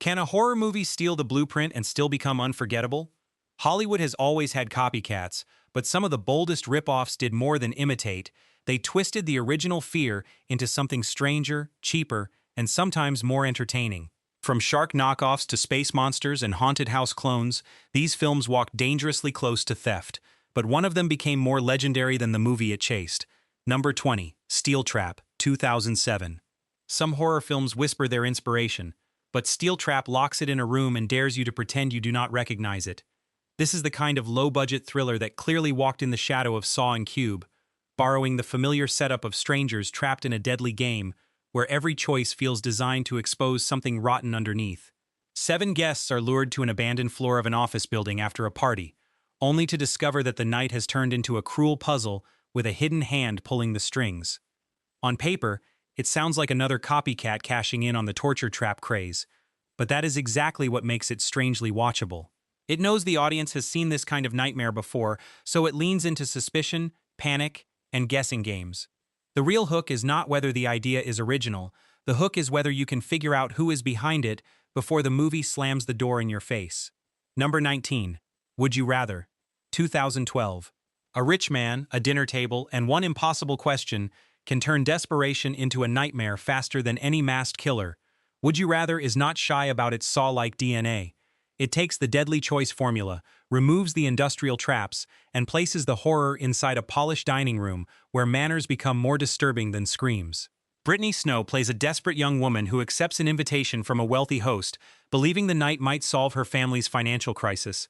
Can a horror movie steal the blueprint and still become unforgettable? Hollywood has always had copycats, but some of the boldest rip-offs did more than imitate. They twisted the original fear into something stranger, cheaper, and sometimes more entertaining. From shark knockoffs to space monsters and haunted house clones, these films walked dangerously close to theft. But one of them became more legendary than the movie it chased. Number 20, Steel Trap, 2007. Some horror films whisper their inspiration, but Steel Trap locks it in a room and dares you to pretend you do not recognize it. This is the kind of low-budget thriller that clearly walked in the shadow of Saw and Cube, borrowing the familiar setup of strangers trapped in a deadly game, where every choice feels designed to expose something rotten underneath. 7 guests are lured to an abandoned floor of an office building after a party, only to discover that the night has turned into a cruel puzzle with a hidden hand pulling the strings. On paper, it sounds like another copycat cashing in on the torture trap craze, but that is exactly what makes it strangely watchable. It knows the audience has seen this kind of nightmare before, so it leans into suspicion, panic, and guessing games. The real hook is not whether the idea is original, the hook is whether you can figure out who is behind it before the movie slams the door in your face. Number 19. Would You Rather? 2012. A rich man, a dinner table, and one impossible question can turn desperation into a nightmare faster than any masked killer. Would You Rather is not shy about its Saw-like DNA. It takes the deadly choice formula, removes the industrial traps, and places the horror inside a polished dining room where manners become more disturbing than screams. Brittany Snow plays a desperate young woman who accepts an invitation from a wealthy host, believing the night might solve her family's financial crisis.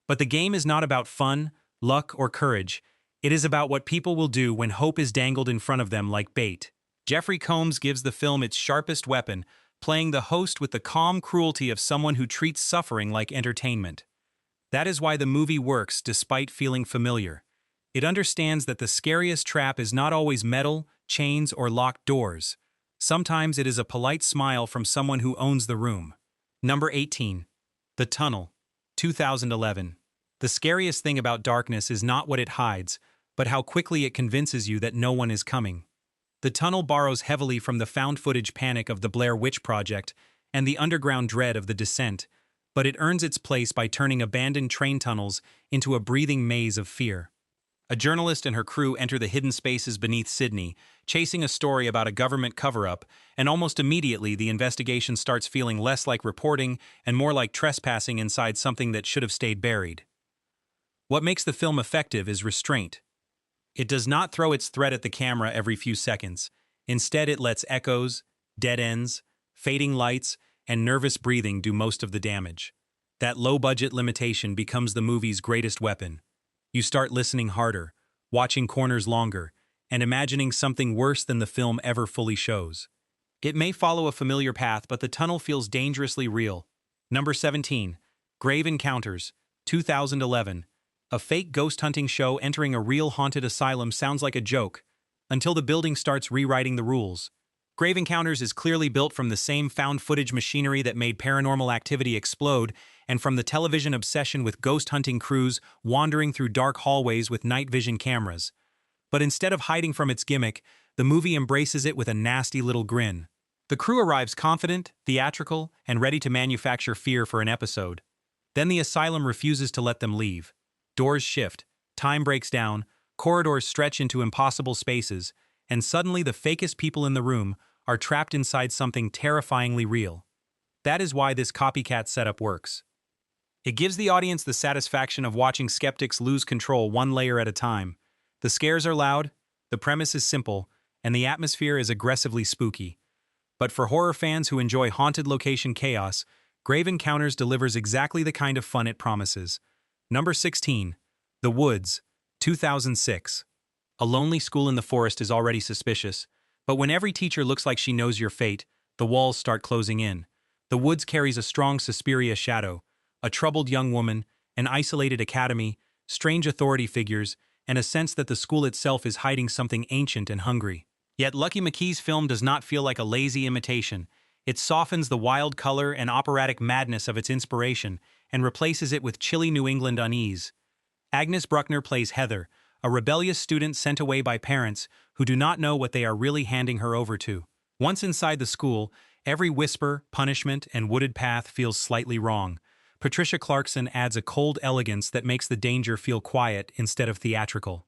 But the game is not about fun, luck, or courage. It is about what people will do when hope is dangled in front of them like bait. Jeffrey Combs gives the film its sharpest weapon, playing the host with the calm cruelty of someone who treats suffering like entertainment. That is why the movie works despite feeling familiar. It understands that the scariest trap is not always metal, chains, or locked doors. Sometimes it is a polite smile from someone who owns the room. Number 18. The Tunnel, 2011. The scariest thing about darkness is not what it hides, but how quickly it convinces you that no one is coming. The Tunnel borrows heavily from the found-footage panic of the Blair Witch Project and the underground dread of The Descent, but it earns its place by turning abandoned train tunnels into a breathing maze of fear. A journalist and her crew enter the hidden spaces beneath Sydney, chasing a story about a government cover-up, and almost immediately the investigation starts feeling less like reporting and more like trespassing inside something that should have stayed buried. What makes the film effective is restraint. It does not throw its threat at the camera every few seconds. Instead, it lets echoes, dead ends, fading lights, and nervous breathing do most of the damage. That low-budget limitation becomes the movie's greatest weapon. You start listening harder, watching corners longer, and imagining something worse than the film ever fully shows. It may follow a familiar path, but the tunnel feels dangerously real. Number 17. Grave Encounters, 2011. A fake ghost hunting show entering a real haunted asylum sounds like a joke, until the building starts rewriting the rules. Grave Encounters is clearly built from the same found-footage machinery that made Paranormal Activity explode, and from the television obsession with ghost hunting crews wandering through dark hallways with night vision cameras. But instead of hiding from its gimmick, the movie embraces it with a nasty little grin. The crew arrives confident, theatrical, and ready to manufacture fear for an episode. Then the asylum refuses to let them leave. Doors shift, time breaks down, corridors stretch into impossible spaces, and suddenly the fakest people in the room are trapped inside something terrifyingly real. That is why this copycat setup works. It gives the audience the satisfaction of watching skeptics lose control one layer at a time. The scares are loud, the premise is simple, and the atmosphere is aggressively spooky. But for horror fans who enjoy haunted location chaos, Grave Encounters delivers exactly the kind of fun it promises. Number 16. The Woods, 2006. A lonely school in the forest is already suspicious, but when every teacher looks like she knows your fate, the walls start closing in. The Woods carries a strong Suspiria shadow, a troubled young woman, an isolated academy, strange authority figures, and a sense that the school itself is hiding something ancient and hungry. Yet Lucky McKee's film does not feel like a lazy imitation. It softens the wild color and operatic madness of its inspiration and replaces it with chilly New England unease. Agnes Bruckner plays Heather, a rebellious student sent away by parents who do not know what they are really handing her over to. Once inside the school, Every whisper, punishment, and wooded path feels slightly wrong. Patricia Clarkson adds a cold elegance that makes the danger feel quiet instead of theatrical.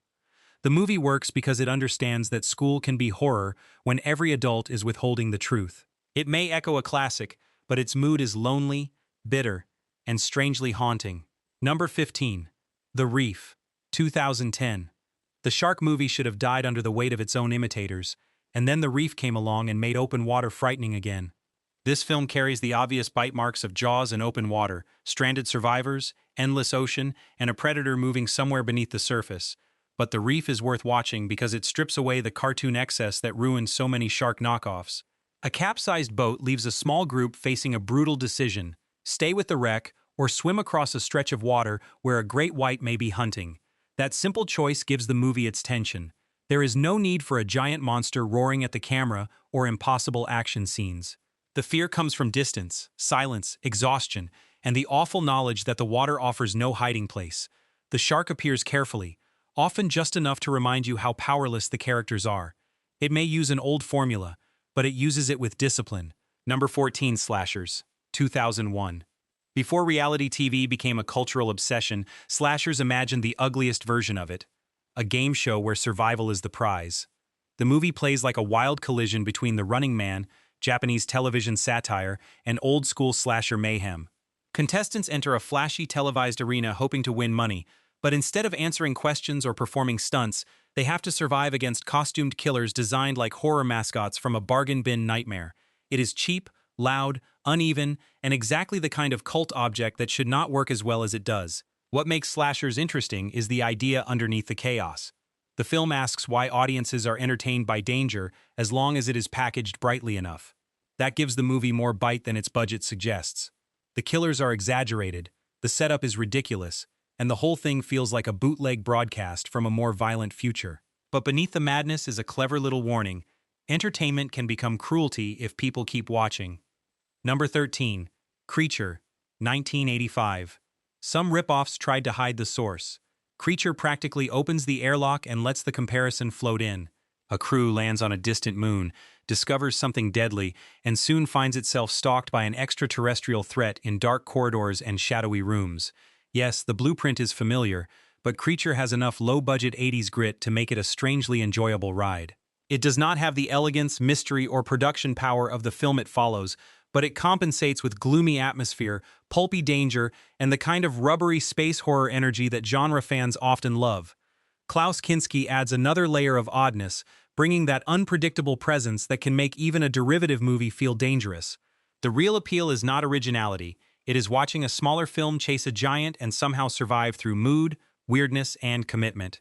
The movie works because it understands that school can be horror when every adult is withholding the truth. It may echo a classic, but its mood is lonely, bitter, and strangely haunting. Number 15. The Reef, 2010. The shark movie should have died under the weight of its own imitators, and then The Reef came along and made open water frightening again. This film carries the obvious bite marks of Jaws and open water, stranded survivors, endless ocean, and a predator moving somewhere beneath the surface. But The Reef is worth watching because it strips away the cartoon excess that ruined so many shark knockoffs. A capsized boat leaves a small group facing a brutal decision: stay with the wreck or swim across a stretch of water where a great white may be hunting. That simple choice gives the movie its tension. There is no need for a giant monster roaring at the camera or impossible action scenes. The fear comes from distance, silence, exhaustion, and the awful knowledge that the water offers no hiding place. The shark appears carefully, often just enough to remind you how powerless the characters are. It may use an old formula, but it uses it with discipline. Number 14. Slashers, 2001. Before reality TV became a cultural obsession, slashers imagined the ugliest version of it: a game show where survival is the prize. The movie plays like a wild collision between The Running Man, Japanese television satire, and old-school slasher mayhem. Contestants enter a flashy televised arena hoping to win money, but instead of answering questions or performing stunts, they have to survive against costumed killers designed like horror mascots from a bargain bin nightmare. It is cheap, loud, uneven, and exactly the kind of cult object that should not work as well as it does. What makes slashers interesting is the idea underneath the chaos. The film asks why audiences are entertained by danger as long as it is packaged brightly enough. That gives the movie more bite than its budget suggests. The killers are exaggerated, the setup is ridiculous, and the whole thing feels like a bootleg broadcast from a more violent future. But beneath the madness is a clever little warning: entertainment can become cruelty if people keep watching. Number 13. Creature, 1985. Some rip-offs tried to hide the source. Creature practically opens the airlock and lets the comparison float in. A crew lands on a distant moon, discovers something deadly, and soon finds itself stalked by an extraterrestrial threat in dark corridors and shadowy rooms. Yes, the blueprint is familiar, but Creature has enough low-budget 80s grit to make it a strangely enjoyable ride. It does not have the elegance, mystery, or production power of the film it follows, but it compensates with gloomy atmosphere, pulpy danger, and the kind of rubbery space horror energy that genre fans often love. Klaus Kinski adds another layer of oddness, bringing that unpredictable presence that can make even a derivative movie feel dangerous. The real appeal is not originality. It is watching a smaller film chase a giant and somehow survive through mood, weirdness, and commitment.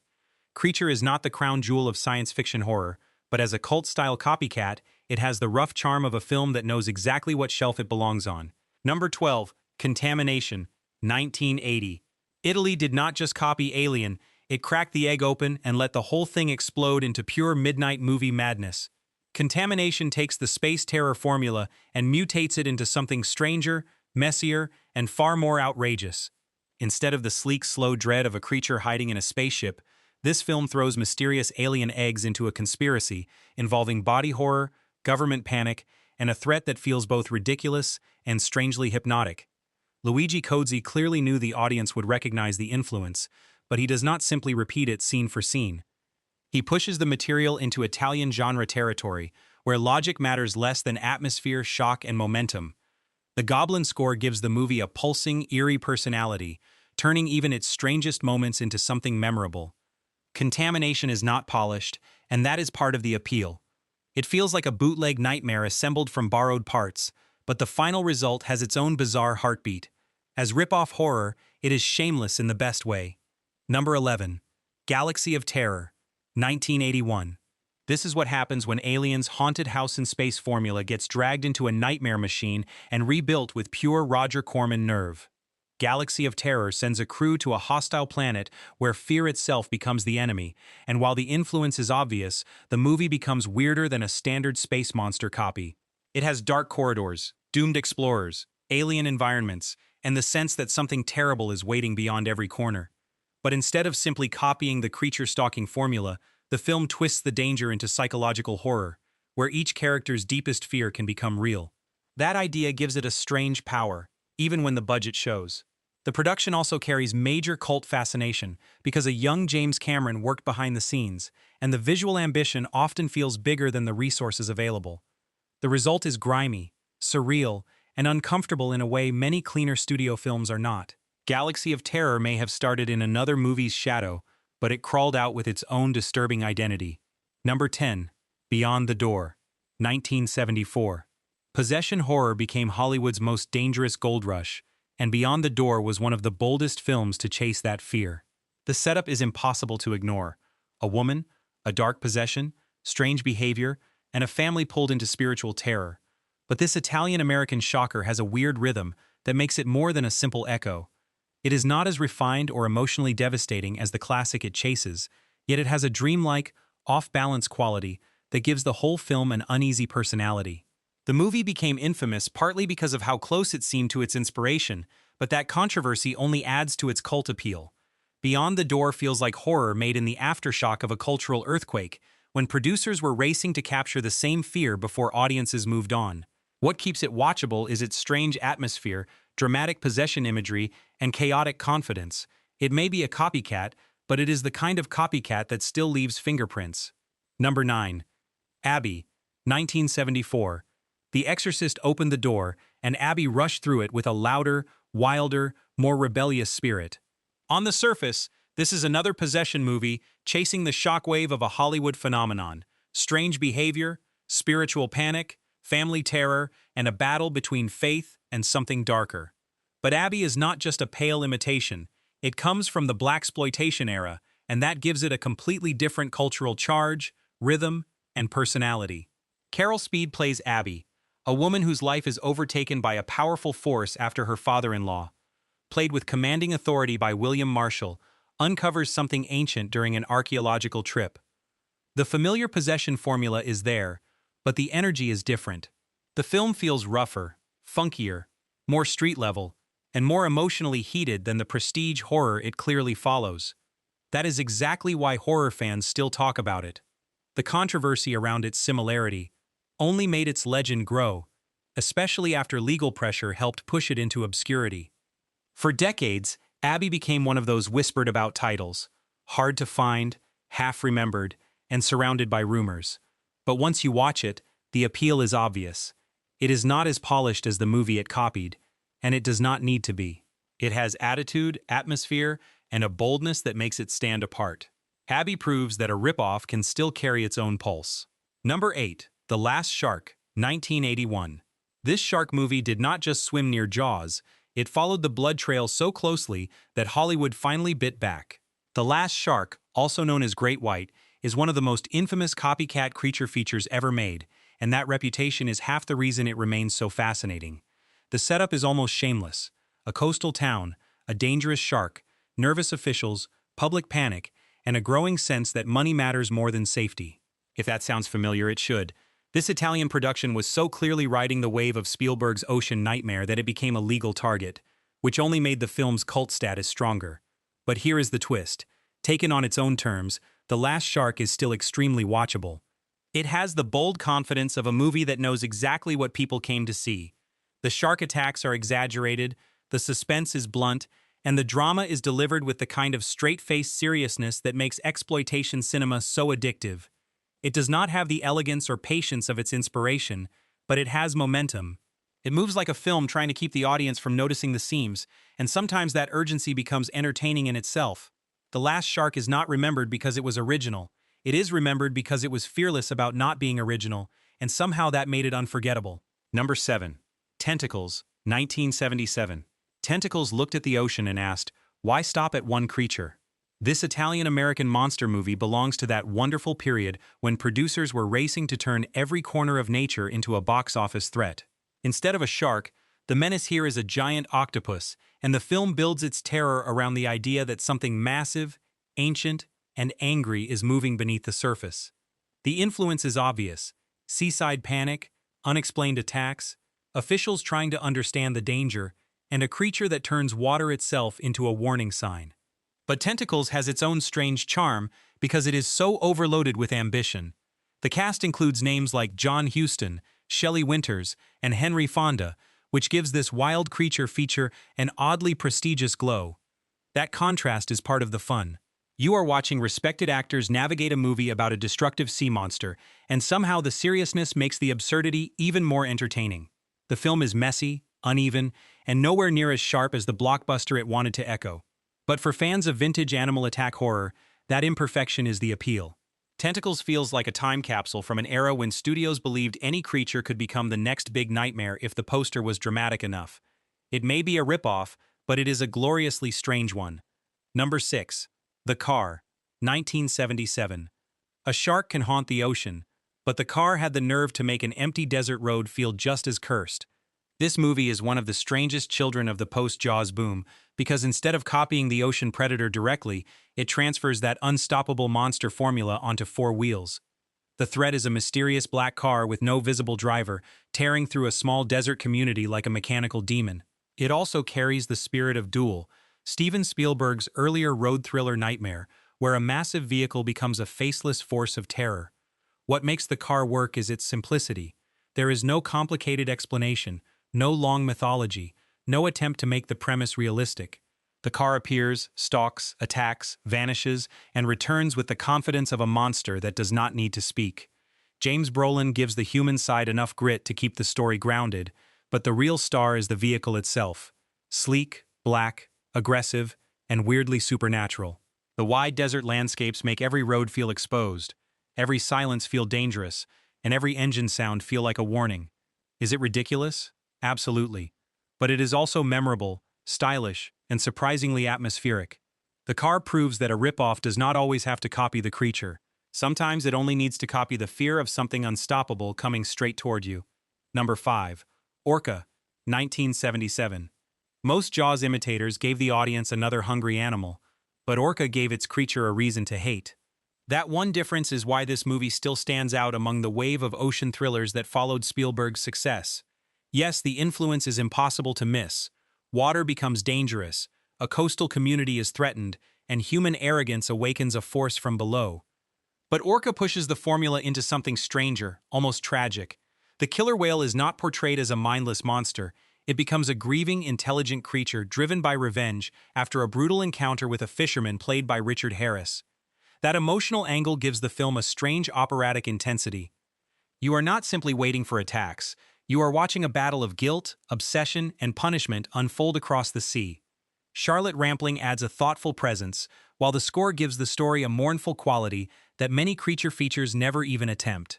Creature is not the crown jewel of science fiction horror, but as a cult-style copycat, it has the rough charm of a film that knows exactly what shelf it belongs on. Number 12. Contamination, 1980. Italy did not just copy Alien, it cracked the egg open and let the whole thing explode into pure midnight movie madness. Contamination takes the space terror formula and mutates it into something stranger, messier, and far more outrageous. Instead of the sleek, slow dread of a creature hiding in a spaceship, this film throws mysterious alien eggs into a conspiracy involving body horror, government panic, and a threat that feels both ridiculous and strangely hypnotic. Luigi Cozzi clearly knew the audience would recognize the influence, but he does not simply repeat it scene for scene. He pushes the material into Italian genre territory, where logic matters less than atmosphere, shock, and momentum. The Goblin score gives the movie a pulsing, eerie personality, turning even its strangest moments into something memorable. Contamination is not polished, and that is part of the appeal. It feels like a bootleg nightmare assembled from borrowed parts, but the final result has its own bizarre heartbeat. As rip-off horror, it is shameless in the best way. Number 11. Galaxy of Terror, 1981. This is what happens when Alien's haunted house in space formula gets dragged into a nightmare machine and rebuilt with pure Roger Corman nerve. Galaxy of Terror sends a crew to a hostile planet where fear itself becomes the enemy, and while the influence is obvious, the movie becomes weirder than a standard space monster copy. It has dark corridors, doomed explorers, alien environments, and the sense that something terrible is waiting beyond every corner. But instead of simply copying the creature-stalking formula, the film twists the danger into psychological horror, where each character's deepest fear can become real. That idea gives it a strange power, even when the budget shows. The production also carries major cult fascination because a young James Cameron worked behind the scenes, and the visual ambition often feels bigger than the resources available. The result is grimy, surreal, and uncomfortable in a way many cleaner studio films are not. Galaxy of Terror may have started in another movie's shadow, but it crawled out with its own disturbing identity. Number 10. Beyond the Door, 1974. Possession horror became Hollywood's most dangerous gold rush, and Beyond the Door was one of the boldest films to chase that fear. The setup is impossible to ignore. A woman, a dark possession, strange behavior, and a family pulled into spiritual terror. But this Italian-American shocker has a weird rhythm that makes it more than a simple echo. It is not as refined or emotionally devastating as the classic it chases, yet it has a dreamlike, off-balance quality that gives the whole film an uneasy personality. The movie became infamous partly because of how close it seemed to its inspiration, but that controversy only adds to its cult appeal. Beyond the Door feels like horror made in the aftershock of a cultural earthquake, when producers were racing to capture the same fear before audiences moved on. What keeps it watchable is its strange atmosphere, dramatic possession imagery, and chaotic confidence. It may be a copycat, but it is the kind of copycat that still leaves fingerprints. Number 9. Abby, 1974. The Exorcist opened the door, and Abby rushed through it with a louder, wilder, more rebellious spirit. On the surface, this is another possession movie chasing the shockwave of a Hollywood phenomenon: strange behavior, spiritual panic, family terror, and a battle between faith and something darker. But Abby is not just a pale imitation. It comes from the blaxploitation era, and that gives it a completely different cultural charge, rhythm, and personality. Carol Speed plays Abby, a woman whose life is overtaken by a powerful force after her father-in-law, played with commanding authority by William Marshall, uncovers something ancient during an archaeological trip. The familiar possession formula is there, but the energy is different. The film feels rougher, funkier, more street-level, and more emotionally heated than the prestige horror it clearly follows. That is exactly why horror fans still talk about it. The controversy around its similarity only made its legend grow, especially after legal pressure helped push it into obscurity. For decades, Abby became one of those whispered-about titles, hard to find, half-remembered, and surrounded by rumors. But once you watch it, the appeal is obvious. It is not as polished as the movie it copied, and it does not need to be. It has attitude, atmosphere, and a boldness that makes it stand apart. Abby proves that a ripoff can still carry its own pulse. Number 8. The Last Shark, 1981. This shark movie did not just swim near Jaws, it followed the blood trail so closely that Hollywood finally bit back. The Last Shark, also known as Great White, is one of the most infamous copycat creature features ever made, and that reputation is half the reason it remains so fascinating. The setup is almost shameless. A coastal town, a dangerous shark, nervous officials, public panic, and a growing sense that money matters more than safety. If that sounds familiar, it should. This Italian production was so clearly riding the wave of Spielberg's Ocean Nightmare that it became a legal target, which only made the film's cult status stronger. But here is the twist. Taken on its own terms, The Last Shark is still extremely watchable. It has the bold confidence of a movie that knows exactly what people came to see. The shark attacks are exaggerated, the suspense is blunt, and the drama is delivered with the kind of straight-faced seriousness that makes exploitation cinema so addictive. It does not have the elegance or patience of its inspiration, but it has momentum. It moves like a film trying to keep the audience from noticing the seams, and sometimes that urgency becomes entertaining in itself. The Last Shark is not remembered because it was original. It is remembered because it was fearless about not being original, and somehow that made it unforgettable. Number 7. Tentacles, 1977. Tentacles looked at the ocean and asked, why stop at one creature? This Italian-American monster movie belongs to that wonderful period when producers were racing to turn every corner of nature into a box office threat. Instead of a shark, the menace here is a giant octopus, and the film builds its terror around the idea that something massive, ancient, and angry is moving beneath the surface. The influence is obvious: seaside panic, unexplained attacks, officials trying to understand the danger, and a creature that turns water itself into a warning sign. But Tentacles has its own strange charm because it is so overloaded with ambition. The cast includes names like John Huston, Shelley Winters, and Henry Fonda, which gives this wild creature feature an oddly prestigious glow. That contrast is part of the fun. You are watching respected actors navigate a movie about a destructive sea monster, and somehow the seriousness makes the absurdity even more entertaining. The film is messy, uneven, and nowhere near as sharp as the blockbuster it wanted to echo. But for fans of vintage animal attack horror, that imperfection is the appeal. Tentacles feels like a time capsule from an era when studios believed any creature could become the next big nightmare if the poster was dramatic enough. It may be a ripoff, but it is a gloriously strange one. Number 6. The Car, 1977. A shark can haunt the ocean, but the car had the nerve to make an empty desert road feel just as cursed. This movie is one of the strangest children of the post-Jaws boom, because instead of copying the ocean predator directly, it transfers that unstoppable monster formula onto four wheels. The threat is a mysterious black car with no visible driver, tearing through a small desert community like a mechanical demon. It also carries the spirit of Duel, Steven Spielberg's earlier road thriller nightmare, where a massive vehicle becomes a faceless force of terror. What makes the car work is its simplicity. There is no complicated explanation, no long mythology, no attempt to make the premise realistic. The car appears, stalks, attacks, vanishes, and returns with the confidence of a monster that does not need to speak. James Brolin gives the human side enough grit to keep the story grounded, but the real star is the vehicle itself. Sleek, black, aggressive, and weirdly supernatural. The wide desert landscapes make every road feel exposed, every silence feel dangerous, and every engine sound feel like a warning. Is it ridiculous? Absolutely. But it is also memorable, stylish, and surprisingly atmospheric. The car proves that a ripoff does not always have to copy the creature. Sometimes it only needs to copy the fear of something unstoppable coming straight toward you. Number 5. Orca, 1977. Most Jaws imitators gave the audience another hungry animal, but Orca gave its creature a reason to hate. That one difference is why this movie still stands out among the wave of ocean thrillers that followed Spielberg's success. Yes, the influence is impossible to miss. Water becomes dangerous, a coastal community is threatened, and human arrogance awakens a force from below. But Orca pushes the formula into something stranger, almost tragic. The killer whale is not portrayed as a mindless monster. It becomes a grieving, intelligent creature driven by revenge after a brutal encounter with a fisherman played by Richard Harris. That emotional angle gives the film a strange operatic intensity. You are not simply waiting for attacks. You are watching a battle of guilt, obsession, and punishment unfold across the sea. Charlotte Rampling adds a thoughtful presence, while the score gives the story a mournful quality that many creature features never even attempt.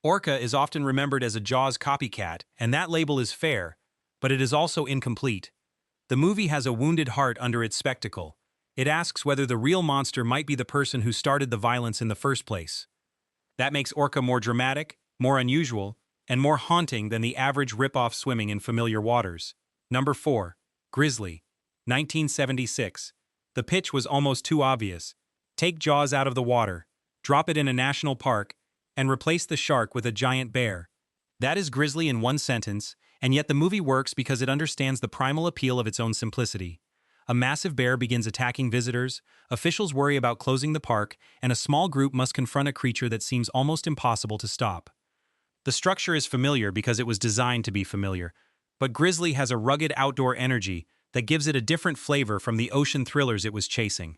Orca is often remembered as a Jaws copycat, and that label is fair, but it is also incomplete. The movie has a wounded heart under its spectacle. It asks whether the real monster might be the person who started the violence in the first place. That makes Orca more dramatic, more unusual, and more haunting than the average rip-off swimming in familiar waters. Number 4. Grizzly, 1976. The pitch was almost too obvious. Take Jaws out of the water, drop it in a national park, and replace the shark with a giant bear. That is Grizzly in one sentence, and yet the movie works because it understands the primal appeal of its own simplicity. A massive bear begins attacking visitors, officials worry about closing the park, and a small group must confront a creature that seems almost impossible to stop. The structure is familiar because it was designed to be familiar, but Grizzly has a rugged outdoor energy that gives it a different flavor from the ocean thrillers it was chasing.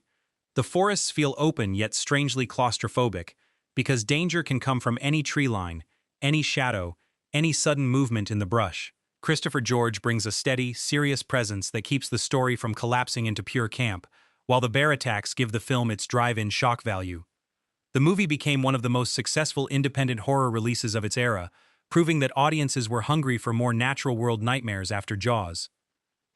The forests feel open yet strangely claustrophobic, because danger can come from any tree line, any shadow, any sudden movement in the brush. Christopher George brings a steady, serious presence that keeps the story from collapsing into pure camp, while the bear attacks give the film its drive-in shock value. The movie became one of the most successful independent horror releases of its era, proving that audiences were hungry for more natural world nightmares after Jaws.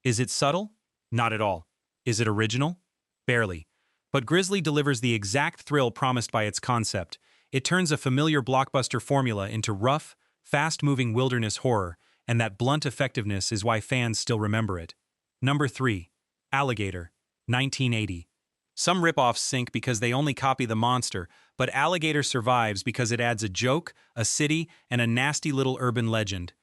Is it subtle? Not at all. Is it original? Barely. But Grizzly delivers the exact thrill promised by its concept. It turns a familiar blockbuster formula into rough, fast-moving wilderness horror, and that blunt effectiveness is why fans still remember it. Number 3. Alligator, 1980. Some rip-offs sink because they only copy the monster, but Alligator survives because it adds a joke, a city, and a nasty little urban legend.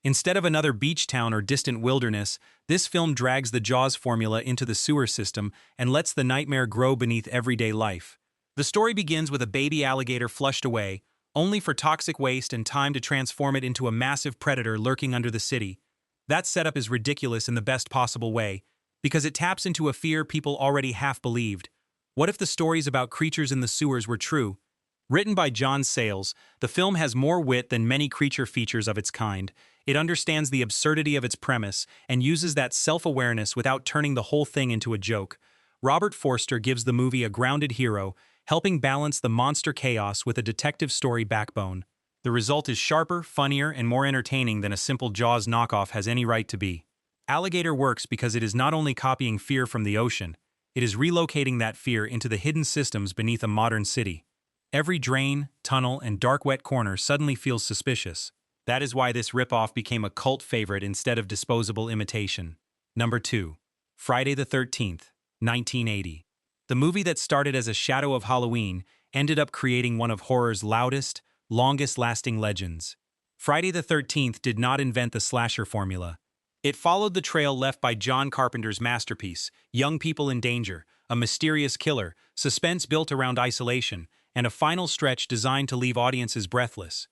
Instead of another beach town or distant wilderness, this film drags the Jaws formula into the sewer system and lets the nightmare grow beneath everyday life. The story begins with a baby alligator flushed away, only for toxic waste and time to transform it into a massive predator lurking under the city. That setup is ridiculous in the best possible way, because it taps into a fear people already half believed. What if the stories about creatures in the sewers were true? Written by John Sayles, the film has more wit than many creature features of its kind. It understands the absurdity of its premise and uses that self-awareness without turning the whole thing into a joke. Robert Forster gives the movie a grounded hero, helping balance the monster chaos with a detective story backbone. The result is sharper, funnier, and more entertaining than a simple Jaws knockoff has any right to be. Alligator works because it is not only copying fear from the ocean, it is relocating that fear into the hidden systems beneath a modern city. Every drain, tunnel, and dark wet corner suddenly feels suspicious. That is why this ripoff became a cult favorite instead of disposable imitation. Number 2. Friday the 13th, 1980. The movie that started as a shadow of Halloween ended up creating one of horror's loudest, longest-lasting legends. Friday the 13th did not invent the slasher formula. It followed the trail left by John Carpenter's masterpiece, Young People in Danger, a mysterious killer, suspense built around isolation, and a final stretch designed to leave audiences breathless.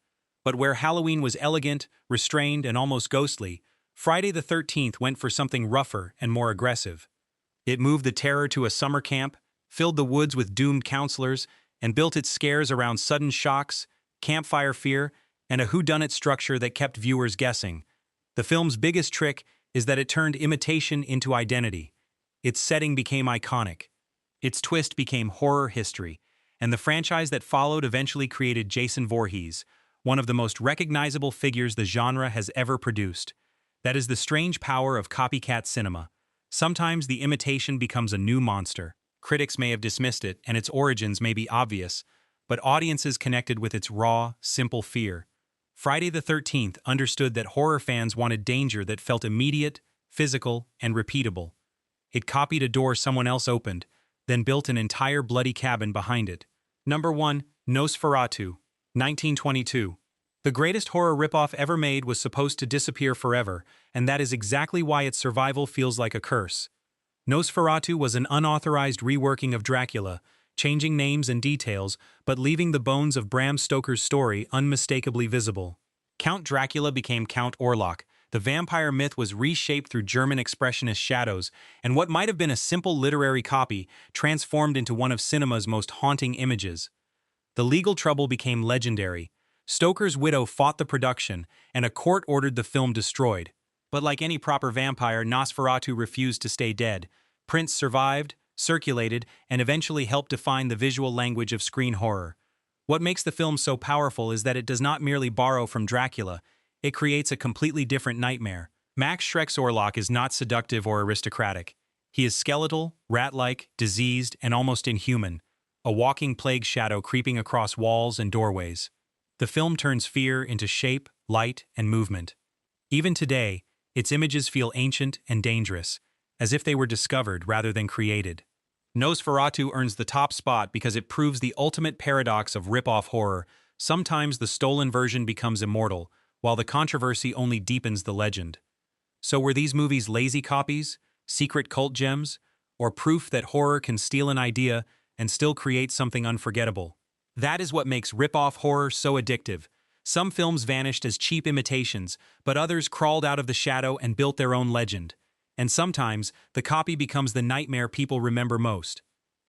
But where Halloween was elegant, restrained, and almost ghostly, Friday the 13th went for something rougher and more aggressive. It moved the terror to a summer camp, filled the woods with doomed counselors, and built its scares around sudden shocks, campfire fear, and a whodunit structure that kept viewers guessing. The film's biggest trick is that it turned imitation into identity. Its setting became iconic. Its twist became horror history, and the franchise that followed eventually created Jason Voorhees, one of the most recognizable figures the genre has ever produced. That is the strange power of copycat cinema. Sometimes the imitation becomes a new monster. Critics may have dismissed it, and its origins may be obvious, but audiences connected with its raw, simple fear. Friday the 13th understood that horror fans wanted danger that felt immediate, physical, and repeatable. It copied a door someone else opened, then built an entire bloody cabin behind it. Number 1. Nosferatu, 1922. The greatest horror ripoff ever made was supposed to disappear forever, and that is exactly why its survival feels like a curse. Nosferatu was an unauthorized reworking of Dracula, changing names and details, but leaving the bones of Bram Stoker's story unmistakably visible. Count Dracula became Count Orlok. The vampire myth was reshaped through German expressionist shadows, and what might have been a simple literary copy transformed into one of cinema's most haunting images. The legal trouble became legendary. Stoker's widow fought the production, and a court ordered the film destroyed. But like any proper vampire, Nosferatu refused to stay dead. Prints survived, circulated, and eventually helped define the visual language of screen horror. What makes the film so powerful is that it does not merely borrow from Dracula, it creates a completely different nightmare. Max Schreck's Orlok is not seductive or aristocratic. He is skeletal, rat-like, diseased, and almost inhuman, a walking plague shadow creeping across walls and doorways. The film turns fear into shape, light, and movement. Even today, its images feel ancient and dangerous, as if they were discovered rather than created. Nosferatu earns the top spot because it proves the ultimate paradox of rip-off horror. Sometimes the stolen version becomes immortal, while the controversy only deepens the legend. So were these movies lazy copies, secret cult gems, or proof that horror can steal an idea and still create something unforgettable? That is what makes rip-off horror so addictive. Some films vanished as cheap imitations, but others crawled out of the shadow and built their own legend. And sometimes, the copy becomes the nightmare people remember most.